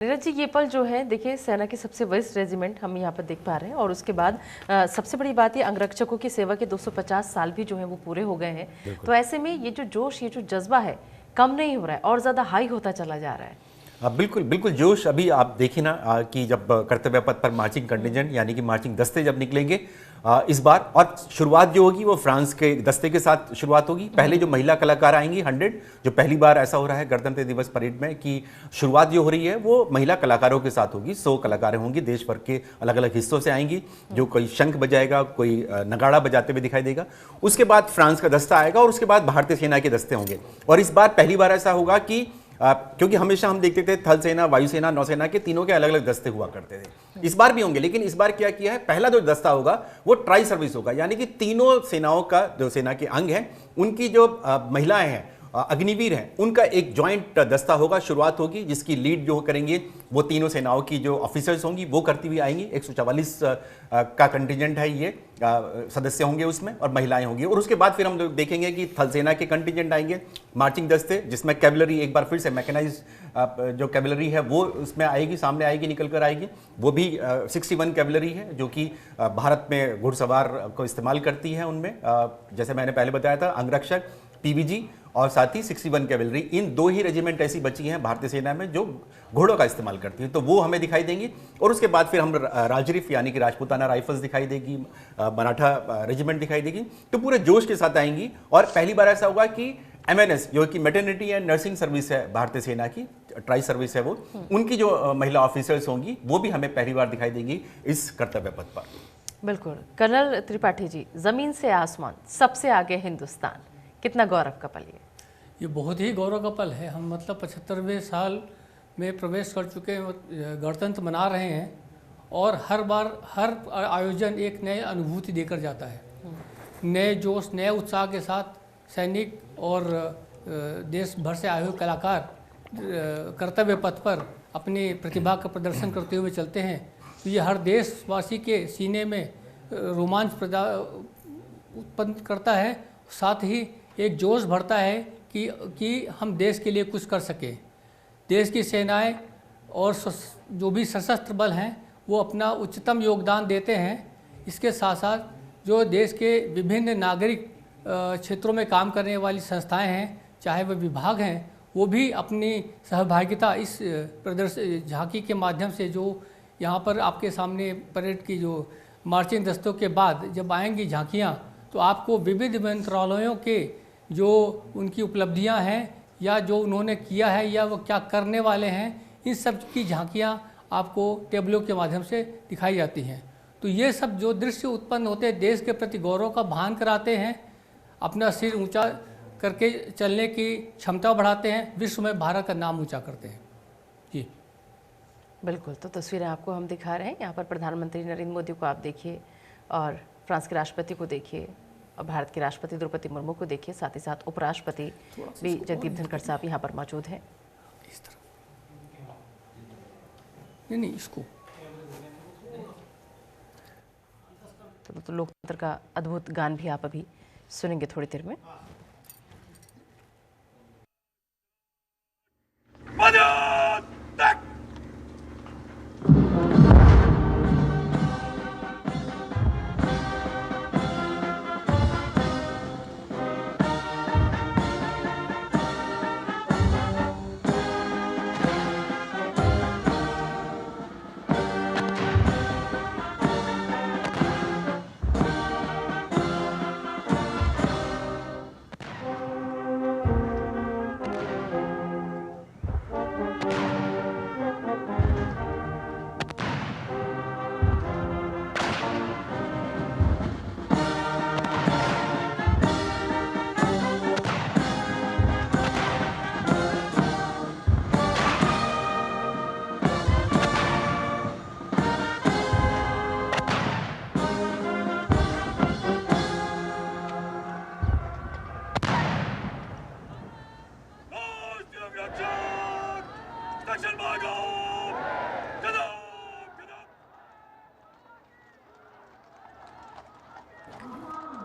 नीरज जी, ये पल जो है देखिए सेना की सबसे वरिष्ठ रेजिमेंट हम यहाँ पर देख पा रहे हैं और उसके बाद सबसे बड़ी बात ये अंगरक्षकों की सेवा के 250 साल भी जो है वो पूरे हो गए हैं। तो ऐसे में ये जो जोश, ये जो जज्बा है कम नहीं हो रहा है और ज़्यादा हाई होता चला जा रहा है। बिल्कुल बिल्कुल जोश। अभी आप देखिए ना कि जब कर्तव्य पथ पर मार्चिंग कंटिजेंट यानी कि मार्चिंग दस्ते जब निकलेंगे इस बार, और शुरुआत जो होगी वो फ्रांस के दस्ते के साथ शुरुआत होगी। पहले जो महिला कलाकार आएंगी 100, जो पहली बार ऐसा हो रहा है गणतंत्र दिवस परेड में कि शुरुआत जो हो रही है वो महिला कलाकारों के साथ होगी। 100 कलाकारें होंगी, देश भर के अलग अलग हिस्सों से आएंगी। जो कोई शंख बजाएगा, कोई नगाड़ा बजाते हुए दिखाई देगा। उसके बाद फ्रांस का दस्ता आएगा और उसके बाद भारतीय सेना के दस्ते होंगे। और इस बार पहली बार ऐसा होगा कि क्योंकि हमेशा हम देखते थे थल सेना, वायुसेना, नौसेना के तीनों के अलग अलग दस्ते हुआ करते थे। इस बार भी होंगे, लेकिन इस बार क्या किया है, पहला जो दस्ता होगा वो ट्राई सर्विस होगा, यानी कि तीनों सेनाओं का, जो सेना के अंग हैं उनकी जो महिलाएं हैं, अग्निवीर हैं, उनका एक जॉइंट दस्ता होगा। शुरुआत होगी जिसकी लीड जो करेंगे वो तीनों सेनाओं की जो ऑफिसर्स होंगी वो करती हुई आएंगी। 144 का कंटिजेंट है, ये सदस्य होंगे उसमें और महिलाएं होंगी। और उसके बाद फिर हम देखेंगे कि थल सेना के कंटिजेंट आएंगे, मार्चिंग दस्ते, जिसमें कैवलरी एक बार फिर से मैकेनाइज जो कैवलरी है वो उसमें आएगी, सामने आएगी, निकल कर आएगी। वो भी 61 कैवलरी है जो कि भारत में घुड़सवार को इस्तेमाल करती है। उनमें जैसे मैंने पहले बताया था, अंगरक्षक, पीवीजी और साथ ही 61 कैवलरी, इन 2 ही रेजिमेंट ऐसी बची हैं भारतीय सेना में जो घोड़ों का इस्तेमाल करती हैं। तो वो हमें दिखाई देंगी। और उसके बाद फिर हम राजरिफ यानी कि राजपूताना राइफल्स दिखाई देगी, मराठा रेजिमेंट दिखाई देगी। तो पूरे जोश के साथ आएंगी। और पहली बार ऐसा होगा कि एमएनएस, जो कि मैटरनिटी एंड नर्सिंग सर्विस है भारतीय सेना की, ट्राई सर्विस है वो, उनकी जो महिला ऑफिसर्स होंगी वो भी हमें पहली बार दिखाई देंगी इस कर्तव्य पथ पर। बिल्कुल। कर्नल त्रिपाठी जी, जमीन से आसमान, सबसे आगे हिंदुस्तान, कितना गौरव का पल ये बहुत ही गौरव का पल है। हम मतलब 75वें साल में प्रवेश कर चुके हैं, गणतंत्र मना रहे हैं और हर बार हर आयोजन एक नई अनुभूति देकर जाता है। नए जोश, नए उत्साह के साथ सैनिक और देश भर से आए हुए कलाकार कर्तव्य पथ पर अपनी प्रतिभा का प्रदर्शन करते हुए चलते हैं। तो ये हर देशवासी के सीने में रोमांच उत्पन्न करता है, साथ ही एक जोश भरता है कि हम देश के लिए कुछ कर सकें। देश की सेनाएं और जो भी सशस्त्र बल हैं वो अपना उच्चतम योगदान देते हैं। इसके साथ साथ जो देश के विभिन्न नागरिक क्षेत्रों में काम करने वाली संस्थाएं हैं, चाहे वह विभाग हैं, वो भी अपनी सहभागिता इस प्रदर्शन झांकी के माध्यम से, जो यहाँ पर आपके सामने परेड की जो मार्चिंग दस्तों के बाद जब आएंगी झांकियाँ, तो आपको विविध मंत्रालयों के जो उनकी उपलब्धियां हैं या जो उन्होंने किया है या वो क्या करने वाले हैं, इन सब की झांकियां आपको टेबलों के माध्यम से दिखाई जाती हैं। तो ये सब जो दृश्य उत्पन्न होते हैं देश के प्रति गौरव का भान कराते हैं, अपना सिर ऊंचा करके चलने की क्षमता बढ़ाते हैं, विश्व में भारत का नाम ऊंचा करते हैं। जी बिल्कुल। तो तस्वीरें आपको हम दिखा रहे हैं। यहाँ पर प्रधानमंत्री नरेंद्र मोदी को आप देखिए और फ्रांस के राष्ट्रपति को देखिए और भारत के राष्ट्रपति द्रौपदी मुर्मू को देखिए, साथ ही साथ उपराष्ट्रपति भी जगदीप धनखड़ साहब यहाँ पर मौजूद हैं। इस तरह नहीं इसको तो लोकतंत्र का अद्भुत गान भी आप अभी सुनेंगे थोड़ी देर में।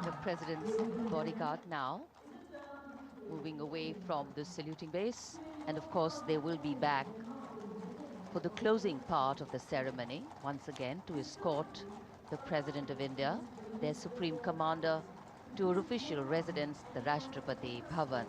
The president's bodyguard now moving away from the saluting base, and of course they will be back for the closing part of the ceremony, once again to escort the President of India, their Supreme Commander, to her official residence, the Rashtrapati Bhavan.